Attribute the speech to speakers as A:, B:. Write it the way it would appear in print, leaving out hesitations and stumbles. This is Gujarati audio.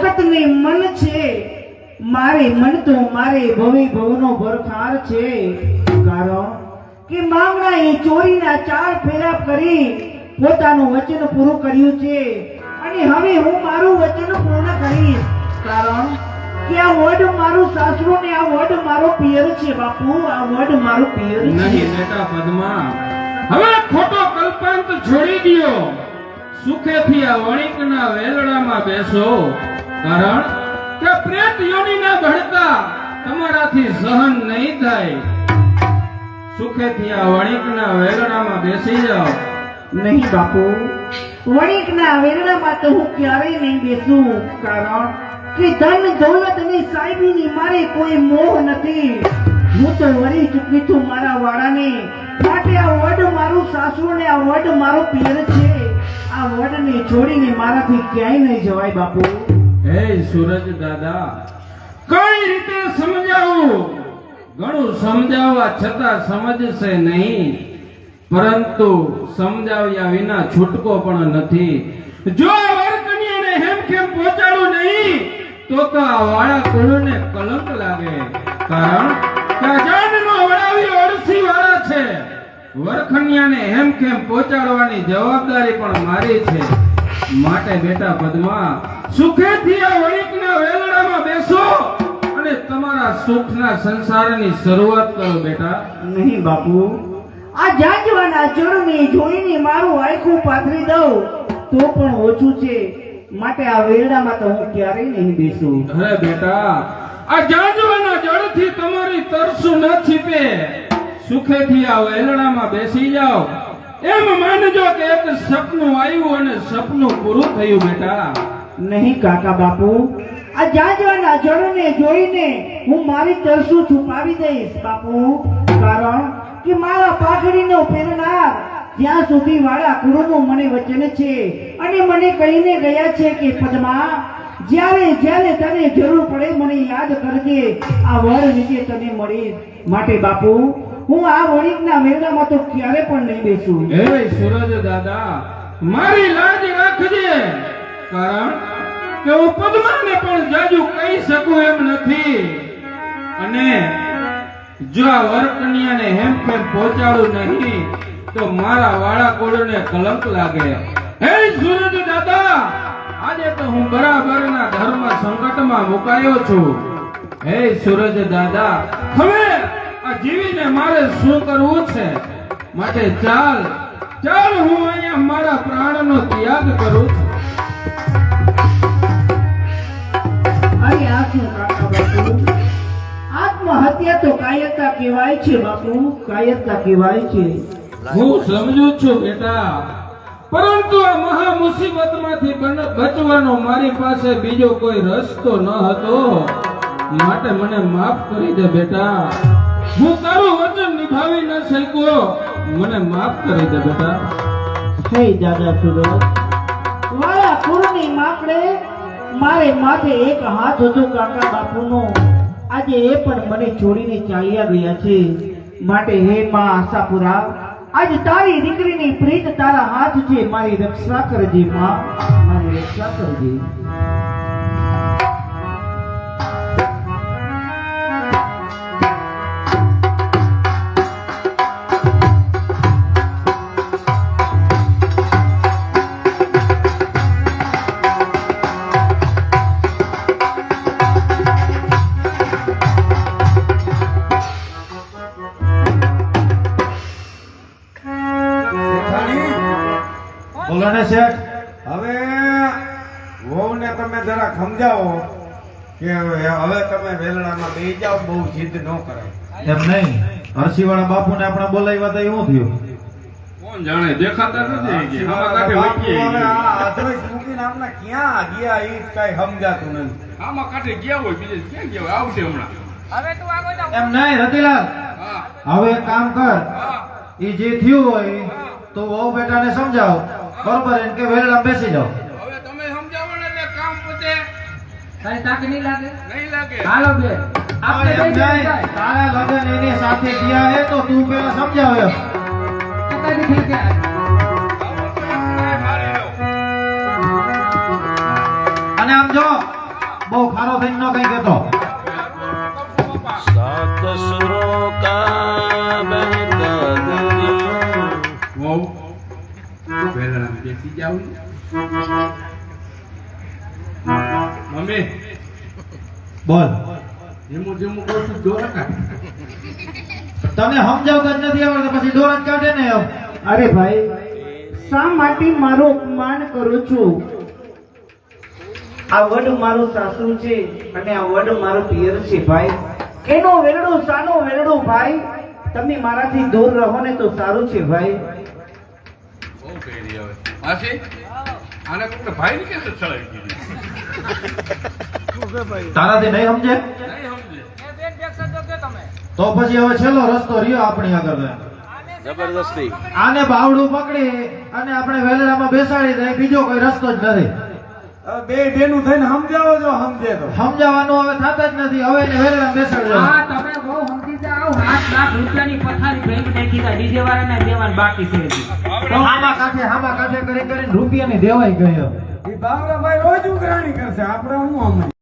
A: જગતની મન છે, મારે મન તો મારે ભવે ભવનો ભરખાર છે. કારણ કે માંગણા એ ચોરીના 4 ફેરા કરી પોતાનું વચન પૂરું કર્યું છે અને હવે હું મારું વચન પૂર્ણ કરીશ. કારણ કે આ વડ મારું સાસરું ને આ વડ મારો પિયર છે બાપુ, આ વડ મારું પિયર છે.
B: નહીં બેટા પદ્મા, હવે ખોટો કલ્પાંત છોડી દ્યો. સુખેથી આ વણિકના વેલડામાં બેસો. કારણ કે પ્રેત યોનિના ભડકા તમારાથી સહન નહીં થાય. સુખેથી આ વણિકના વેલડામાં બેસી જાઓ.
A: નહીં બાપુ, વણિકના વેરડામાં તો હું ક્યારેય નહીં બેસું. કારણ કે ધન દોલત ની સાહેબીની મારે કોઈ મોહ નથી. હું તો વરી ચૂકી છું મારા વાળાને. માટે આ વડ મારું સાસરું ને આ વડ મારો પિયર છે. આ વડને છોડીને મારાથી ક્યાંય નહીં જવાય બાપુ.
B: હે સૂરજ દાદા, કઈ રીતે સમજાવું? ઘણું સમજાવવા છતાં સમજશે નહીં. પરંતુ સમજાવ્યા વિના છૂટકો પણ નથી. જો આ વરકન્યાને હેમખેમ પહોંચાડું નહીં તો આ વાળા કુળને કલંક લાગે. કારણ કે આ જાનનો વડાવી અળસી વાળા છે. વરકન્યાને હેમખેમ પહોંચાડવાની જવાબદારી પણ મારી છે. માટે બેટા પદ્મા, સુખેથી આ વણિકના વેલડામાં બેસો અને તમારા સુખના સંસારની શરૂઆત કરો બેટા.
A: નહીં બાપુ, આ જાંજવાના જળને જોઈને મારું આખું પાથરી દઉં તો પણ ઓછું છે. માટે આ વેરડામાં તો હું ક્યારેય નહીં બેસું.
B: અરે બેટા, આ જાંજવાના જળથી તમારી તરસું ન છીપે. સુખેથી આ વેલડામાં બેસી જાઓ. એમ માનજો કે એક સપનું આવ્યું અને સપનું પૂરું થયું બેટા.
A: નહીં કાકા બાપુ, આ જાંજવાના જળને જોઈને હું મારી તરસું છુપાવી દઈશ બાપુ. કારણ કે મારા પાઘડીનો પહેરનાર જ્યાં સુધી વાળા કુળનું મને વચન છે અને મને કહીને ગયા છે કે પદ્મા, જ્યારે જ્યારે તને જરૂર પડે મને યાદ કરજે. આ વડ નીચે તને મળીશ. માટે બાપુ, હું આ વણિકના વેરડામાં તો ક્યારે પણ નહીં બેસું.
B: હે સૂરજ દાદા, મારી લાજ રાખજે. કારણ કે હું પદ્માને પણ જાજુ કહી શકું એમ નથી. અને જો આ વરકન્યાને હેમખેમ પહોંચાડું નહીં તો મારા વાળા કુળને કલંક લાગે. હે સૂરજ દાદા, આજે તો હું બરાબરના ધર્મ સંકટમાં મુકાયો છું. હે સૂરજ દાદા, હવે આ જીવીને મારે શું કરવું છે? માટે ચાલ ચાલ, હું અહીંયા મારા પ્રાણનો ત્યાગ કરું છું.
A: અરે આ શું કાકા બાપુ, આત્મહત્યા તો કાયરતા કહેવાય છે બાપુ, કાયરતા કહેવાય છે.
B: હું સમજુ છું બેટા, પરંતુ આ મહા મુસીબતમાંથી બચવાનો મારી પાસે બીજો કોઈ રસ્તો ન હતો. માટે મને માફ કરી દે બેટા. હું તારું વચન નિભાવી ન શક્યો. મને માફ કરી દે બેટા.
A: હે દાદા સુરજ, વાળા કુળની માકડે મારે માથે એક હાથ હતો કાકા બાપુનો. આજે એ પણ મને છોડીને ચાલ્યા ગયા છે. માટે હે માં આશાપુરા, આજ તારી દીકરીની પ્રીત તારા હાથ છે. મારી રક્ષા કરજે માં, મારી રક્ષા કરજે.
C: બોલો ને શેઠ, હવે વહુને તમે જરા સમજાવો કે હવે તમે વેલણામાં બેસી જાઓ, બહુ જીદ ન કરાય.
D: એમ નહીં, હરસીવાળા બાપુને આપણે બોલાવ્યા હતા, એવું થયું.
B: કોણ જાણે, દેખાતા નથી કે આમાં કાંઠે
C: બાપુ
B: વચ્ચે
C: હવે આ આધોઈ મૂકીને આમના ક્યાં ગયા એ જ કાંઈ સમજાતું નથી.
B: આમાં કાંઠે ગયા હોય, બીજે ક્યાં ગયા હોય? આવશે હમણાં.
D: એમ નહીં રતિલાલ,
B: હા
D: હવે એક કામ કર,
B: હા
D: એ જે થયું હોય તો વહુ બેટાને સમજાવ, બરોબર? એને કે વેલડા બેસી જાઓ.
B: હવે તમે સમજાવો ને એટલે કામ પતે.
A: તારી તાક નહીં લાગે?
B: નહીં લાગે.
A: હાલો બે
D: આપણે એમ નહીં, તારા લગન એની સાથે ગયા હે તો તું પેલા સમજાવ એમ. અને આમ જો બહુ ખારો થઈને ન કઈ કહેતો.
E: सात सुरों का बहता दरिया
B: વહુ વેલણામાં બેસી જાવ ને. મમ્મી
D: બોલ.
B: જેમું જેમું કહું છું જો રકા.
D: તને સમજાવતા જ નથી આવડતું પછી ડોર જ કાઢે ને એમ.
A: અરે ભાઈ શા માટે મારું અપમાન કરું છું? આ વડ મારું સાસુ છે અને આ વડ મારું પિયર છે ભાઈ. એનો વેરડો સાનો વેરડો ભાઈ. તમે મારાથી દૂર રહો ને તો સારું છે ભાઈ.
B: બહુ પહેરી હવે માસી આને કોકને ભાઈ ની કેસે ચડાવી દીધી.
D: તારાથી નહીં સમજે
B: નહીં સમજે.
D: તો પછી હવે છેલ્લો રસ્તો રહ્યો આપણી આગળ.
E: जबरदस्ती
D: આને બાવડું પકડી અને આપણે વેલડામાં બેસાડી દે, બીજો કોઈ રસ્તો જ નથી.
C: હવે બે બેનું થઈને સમજાવો જો સમજે તો
D: સમજાવવાનું હવે થતા જ નથી. હવે એને વેલડામાં બેસાડજો.
F: હા તમે બહુ સમજી જાઓ 7 લાખ રૂપિયાની પથારી બેંક નાખી તા ડીજે વાળાને દેવાન બાકી છે હજી.
D: તો હામા કાઠે કરી કરીને રૂપિયાની દેવાઈ ગયો.
C: એ બાવળાભાઈ રોજ ઉઘરાણી કરશે આપણે હું સમજ